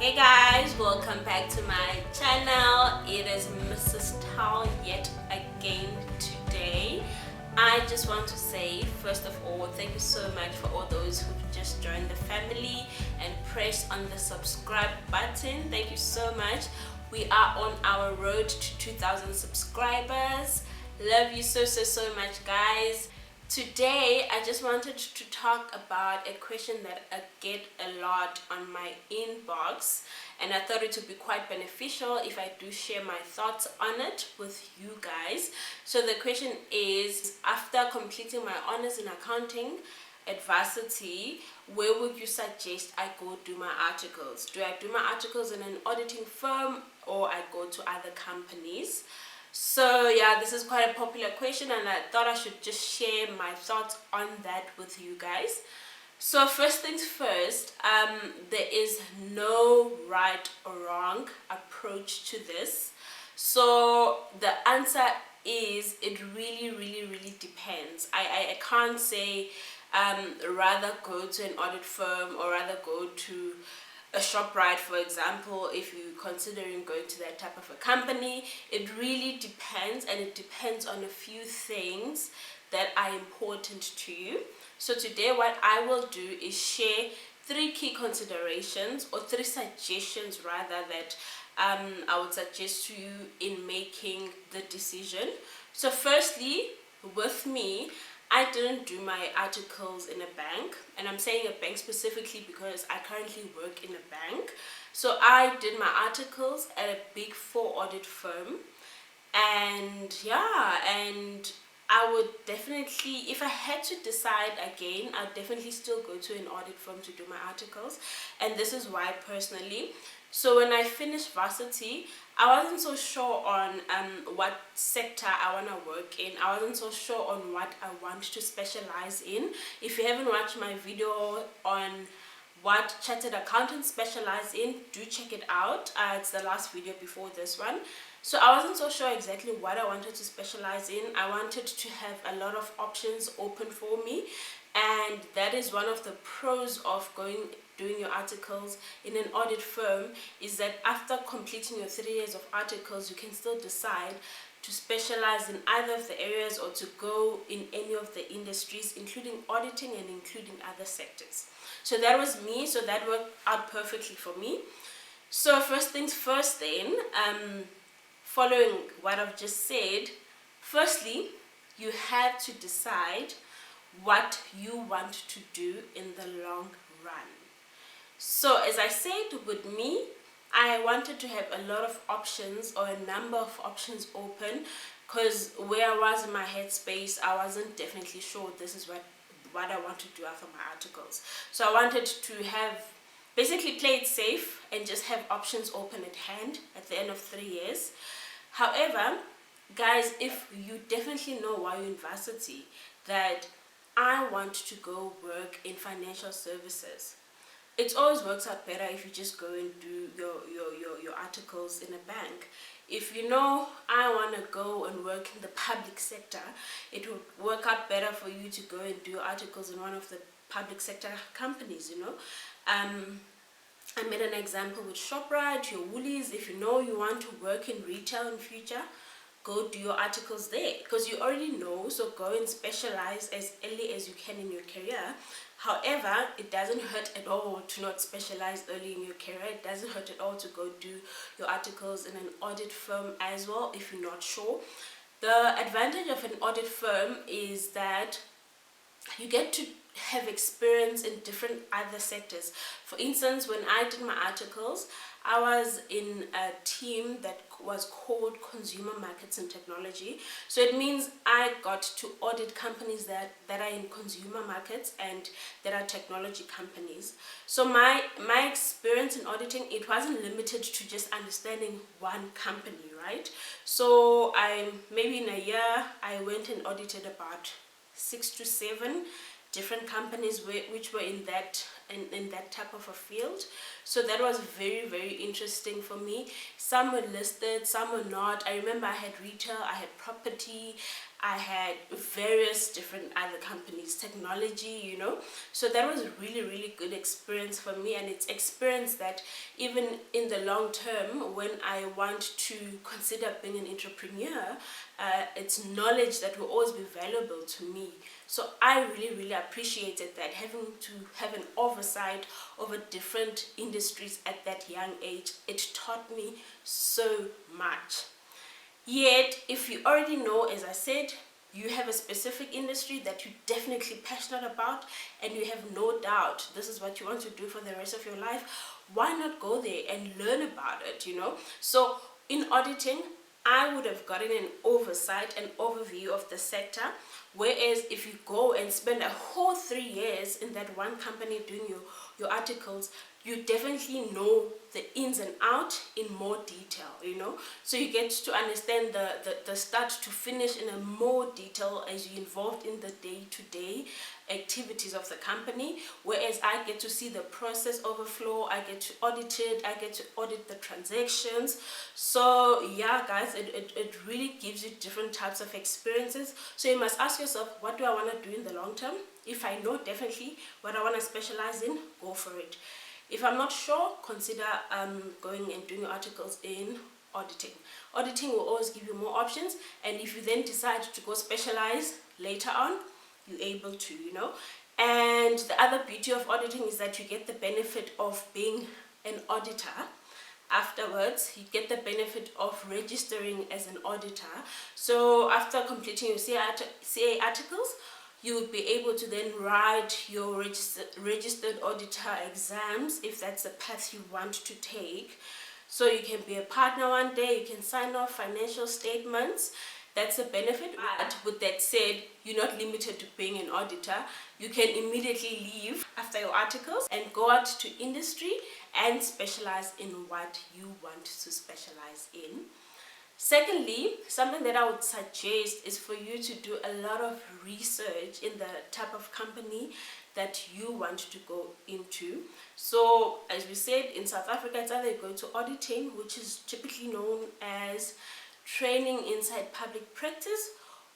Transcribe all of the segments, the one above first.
Hey guys, welcome back to my channel. It is Mrs. Tal yet again today. I just want to say, first of all, thank you so much for all those who just joined the family and pressed on the subscribe button. Thank you so much. We are on our road to 2,000 subscribers. Love you so much, guys. Today I just wanted to talk about a question that I get a lot on my inbox, and I thought it would be quite beneficial if I do share my thoughts on it with you guys. So the question is, after completing my honors in accounting at varsity, where would you suggest I go do my articles? Do I do my articles in an auditing firm or I go to other companies? So yeah, this is quite a popular question and I thought I should just share my thoughts on that with you guys. So first things first, there is no right or wrong approach to this. So the answer is, it really depends. I can't say rather go to an audit firm or rather go to a ShopRite, for example. If you're considering going to that type of a company, it really depends, and it depends on a few things that are important to you. So today what I will do is share 3 key considerations, or 3 suggestions rather, that I would suggest to you in making the decision. So firstly, with me, I didn't do my articles in a bank, and I'm saying a bank specifically because I currently work in a bank. So I did my articles at a big 4 audit firm, and yeah, and I would definitely, if I had to decide again, I'd definitely still go to an audit firm to do my articles, and this is why personally. So when I finished varsity, I wasn't so sure on what sector I want to work in. I wasn't so sure on what I want to specialize in. If you haven't watched my video on what chartered accountants specialize in, do check it out. It's the last video before this one. So I wasn't so sure exactly what I wanted to specialize in. I wanted to have a lot of options open for me, and that is one of the pros of doing your articles in an audit firm, is that after completing your 3 years of articles, you can still decide to specialize in either of the areas or to go in any of the industries, including auditing and including other sectors. So that was me, so that worked out perfectly for me. So first things first then, following what I've just said, firstly, you have to decide what you want to do in the long run. So as I said, with me, I wanted to have a lot of options, or a number of options open, because where I was in my headspace, I wasn't definitely sure this is what I want to do after my articles. So I wanted to have, basically play it safe and just have options open at hand at the end of 3 years. However, guys, if you definitely know while you're in varsity that I want to go work in financial services, it always works out better if you just go and do your articles in a bank. If you know I want to go and work in the public sector, it would work out better for you to go and do articles in one of the public sector companies, you know. I made an example with ShopRite, your Woolies. If you know you want to work in retail in future, go do your articles there, because you already know. So go and specialize as early as you can in your career. However, it doesn't hurt at all to not specialize early in your career. It doesn't hurt at all to go do your articles in an audit firm as well if you're not sure. The advantage of an audit firm is that you get to have experience in different other sectors. For instance, when I did my articles, I was in a team that was called Consumer Markets and Technology. So it means I got to audit companies that are in consumer markets and that are technology companies. So my experience in auditing, it wasn't limited to just understanding one company, right? So maybe in a year, I went and audited about 6 to 7 different companies which were in that type of a field. So that was very interesting for me. Some were listed, some were not. I remember I had retail, I had property, I had various different other companies, technology, you know. So that was a really good experience for me, and it's experience that even in the long term, when I want to consider being an entrepreneur, it's knowledge that will always be valuable to me. So I really appreciated that, having to have an oversight over different industries at that young age. It taught me so much. Yet, if you already know, as I said, you have a specific industry that you're definitely passionate about, and you have no doubt this is what you want to do for the rest of your life, why not go there and learn about it, you know? So in auditing, I would have gotten an oversight, an overview of the sector. Whereas if you go and spend a whole 3 years in that one company doing your articles, you definitely know the ins and out in more detail, you know. So you get to understand the start to finish in a more detail as you're involved in the day-to-day activities of the company. Whereas I get to see the process overflow, I get to audit it, I get to audit the transactions. So yeah guys, it really gives you different types of experiences. So you must ask yourself, what do I want to do in the long term? If I know definitely what I want to specialize in, go for it. If I'm not sure, consider going and doing articles in auditing. Auditing will always give you more options, and if you then decide to go specialize later on, you're able to, you know. And the other beauty of auditing is that you get the benefit of being an auditor. Afterwards, you get the benefit of registering as an auditor. So after completing your CA articles, you would be able to then write your registered auditor exams, if that's the path you want to take. So you can be a partner one day, you can sign off financial statements. That's a benefit. But with that said, you're not limited to being an auditor. You can immediately leave after your articles and go out to industry and specialize in what you want to specialize in. Secondly, something that I would suggest is for you to do a lot of research in the type of company that you want to go into. So as we said, in South Africa, it's either you go to auditing, which is typically known as training inside public practice,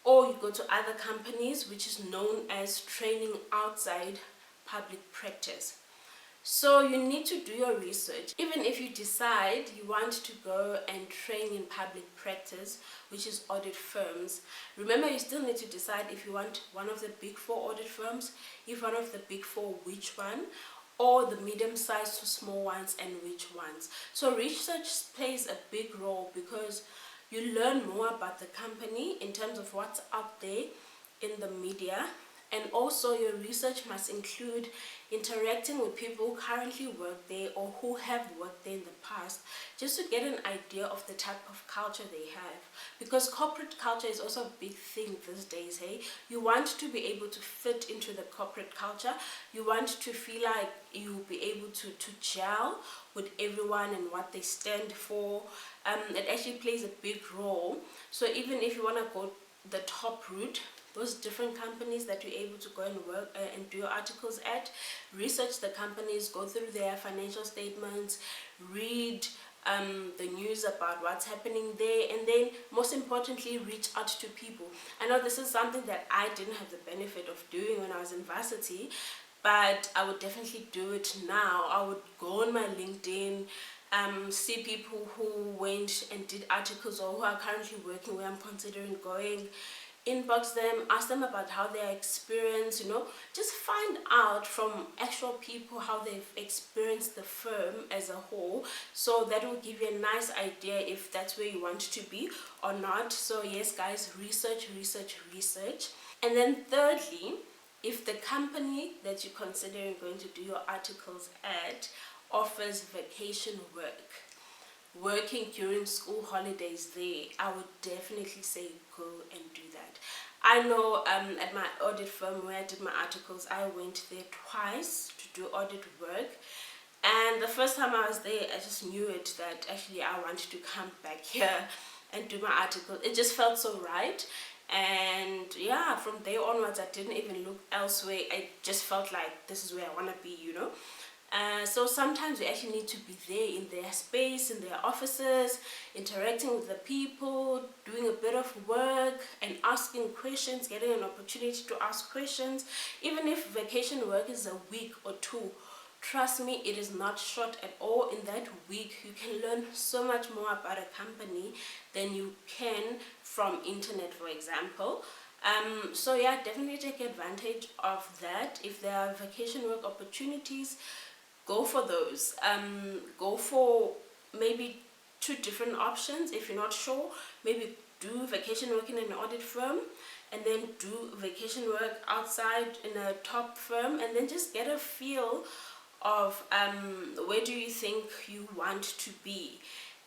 or you go to other companies, which is known as training outside public practice. So you need to do your research. Even if you decide you want to go and train in public practice, which is audit firms, remember you still need to decide if you want one of the big 4 audit firms, if one of the big 4, which one, or the medium-sized to small ones, and which ones. So research plays a big role, because you learn more about the company in terms of what's out there in the media. And also your research must include interacting with people who currently work there or who have worked there in the past, just to get an idea of the type of culture they have. Because corporate culture is also a big thing these days, hey? You want to be able to fit into the corporate culture. You want to feel like you'll be able to gel with everyone and what they stand for. It actually plays a big role. So even if you want to go the top route, those different companies that you're able to go and work and do your articles at, research the companies, go through their financial statements, read the news about what's happening there, and then most importantly, reach out to people. I know this is something that I didn't have the benefit of doing when I was in varsity, but I would definitely do it now. I would go on my LinkedIn, see people who went and did articles or who are currently working where I'm considering going, inbox them, ask them about how their experience, you know, just find out from actual people how they've experienced the firm as a whole. So that will give you a nice idea if that's where you want to be or not. So yes guys, research. And then thirdly, if the company that you're considering going to do your articles at offers vacation working during school holidays there, I would definitely say go and do that. I know at my audit firm where I did my articles, I went there twice to do audit work, and the first time I was there, I just knew it that actually I wanted to come back here and do my article. It just felt so right. And yeah, from there onwards I didn't even look elsewhere. I just felt like this is where I want to be, you know. So sometimes we actually need to be there in their space, in their offices, interacting with the people, doing a bit of work and asking questions, getting an opportunity to ask questions. Even if vacation work is a week or two, trust me, it is not short at all. In that week, you can learn so much more about a company than you can from internet, for example. So yeah, definitely take advantage of that. If there are vacation work opportunities, go for those. Go for maybe 2 different options. If you're not sure, maybe do vacation work in an audit firm, and then do vacation work outside in a top firm, and then just get a feel of where do you think you want to be.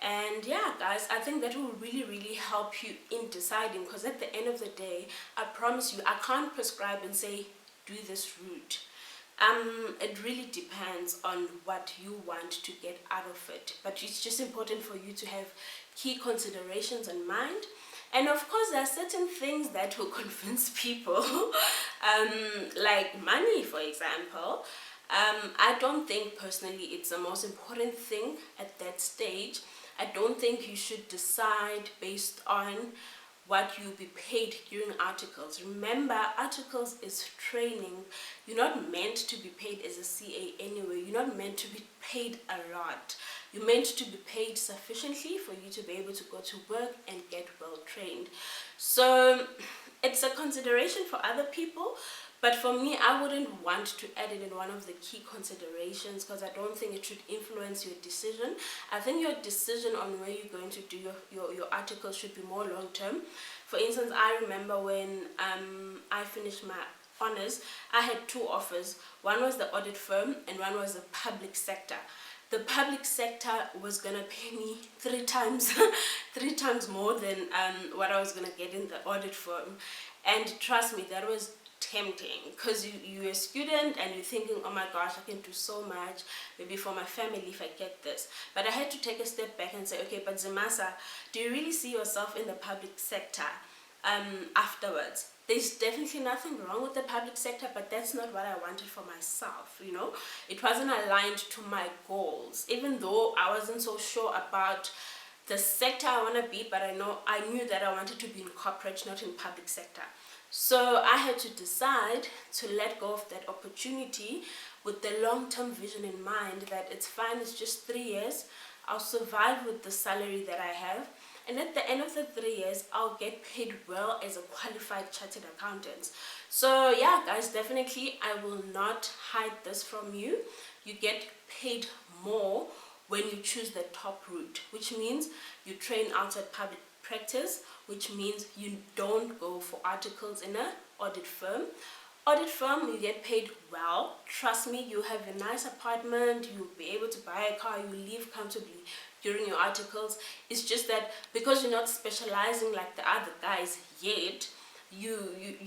And yeah, guys, I think that will really help you in deciding, because at the end of the day, I promise you, I can't prescribe and say do this route. It really depends on what you want to get out of it, but it's just important for you to have key considerations in mind. And of course, there are certain things that will convince people, like money, for example. I don't think personally it's the most important thing at that stage. I don't think you should decide based on what you'll be paid during articles. Remember, articles is training. You're not meant to be paid as a CA anyway. You're not meant to be paid a lot. You're meant to be paid sufficiently for you to be able to go to work and get well trained. So it's a consideration for other people, but for me, I wouldn't want to add it in one of the key considerations, because I don't think it should influence your decision. I think your decision on where you're going to do your articles should be more long term. For instance, I remember when I finished my honors, I had 2 offers. One was the audit firm and one was the public sector. The public sector was gonna pay me 3 times more than what I was gonna get in the audit firm. And trust me, that was tempting, because you're a student and you're thinking, oh my gosh, I can do so much, maybe for my family if I get this. But I had to take a step back and say, okay, but Zimasa, do you really see yourself in the public sector afterwards? There's definitely nothing wrong with the public sector, but that's not what I wanted for myself, you know. It wasn't aligned to my goals, even though I wasn't so sure about the sector I want to be, but I knew that I wanted to be in corporate, not in public sector. So I had to decide to let go of that opportunity with the long-term vision in mind, that it's fine, it's just 3 years, I'll survive with the salary that I have, and at the end of the 3 years, I'll get paid well as a qualified chartered accountant. So yeah, guys, definitely, I will not hide this from you. You get paid more when you choose the top route, which means you train outside public practice, which means you don't go for articles in an audit firm. Audit firm, you get paid well. Trust me, you have a nice apartment, you'll be able to buy a car, you live comfortably during your articles. It's just that because you're not specializing like the other guys yet, you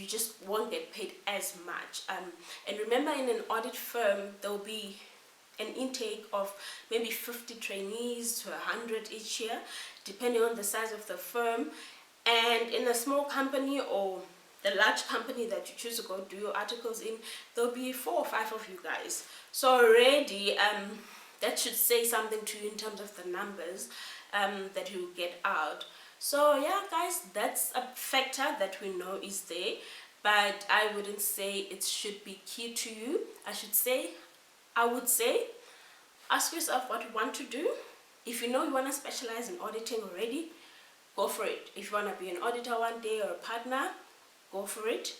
just won't get paid as much. And remember, in an audit firm, there'll be an intake of maybe 50 trainees to 100 each year, depending on the size of the firm. And in a small company or the large company that you choose to go do your articles in, there'll be 4 or 5 of you guys. So already that should say something to you in terms of the numbers that you get out. So yeah, guys, that's a factor that we know is there, but I wouldn't say it should be key to you. I would say ask yourself what you want to do. If you know you want to specialize in auditing already, go for it. If you want to be an auditor one day or a partner, go for it.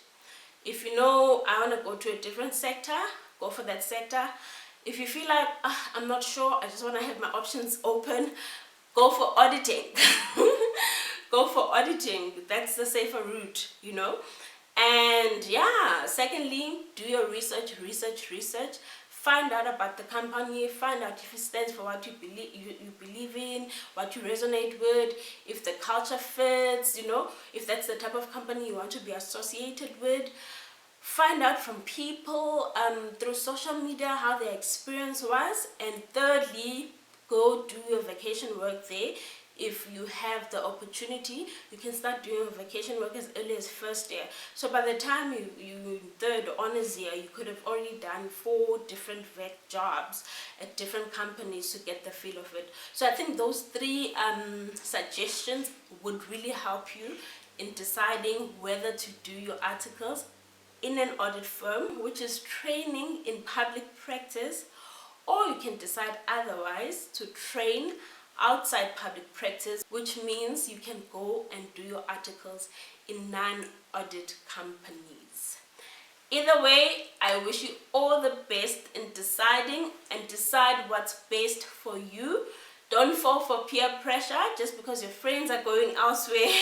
If you know I want to go to a different sector, go for that sector. If you feel like I'm not sure, I just want to have my options open, go for auditing. Go for auditing. That's the safer route, you know. And yeah, secondly, do your research. Find out about the company, find out if it stands for what you believe in, what you resonate with, if the culture fits, you know, if that's the type of company you want to be associated with. Find out from people through social media how their experience was. And thirdly, go do your vacation work there. if you have the opportunity, you can start doing vacation work as early as first year. So by the time you third honors year, you could have already done 4 different vet jobs at different companies to get the feel of it. So I think those 3 suggestions would really help you in deciding whether to do your articles in an audit firm, which is training in public practice, or you can decide otherwise to train outside public practice, which means you can go and do your articles in non-audit companies. Either way, I wish you all the best in deciding, and decide what's best for you. Don't fall for peer pressure just because your friends are going elsewhere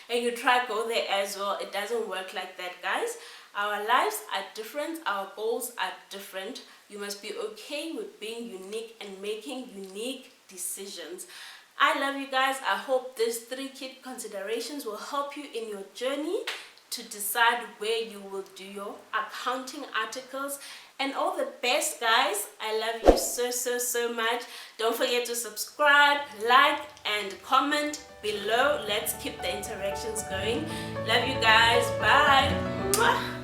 and you try to go there as well. It doesn't work like that, guys. Our lives are different, our goals are different. You must be okay with being unique and making unique decisions. I love you guys. I hope these 3 key considerations will help you in your journey to decide where you will do your accounting articles. And all the best, guys. I love you so much. Don't forget to subscribe, like, and comment below. Let's keep the interactions going. Love you guys. Bye. Mwah.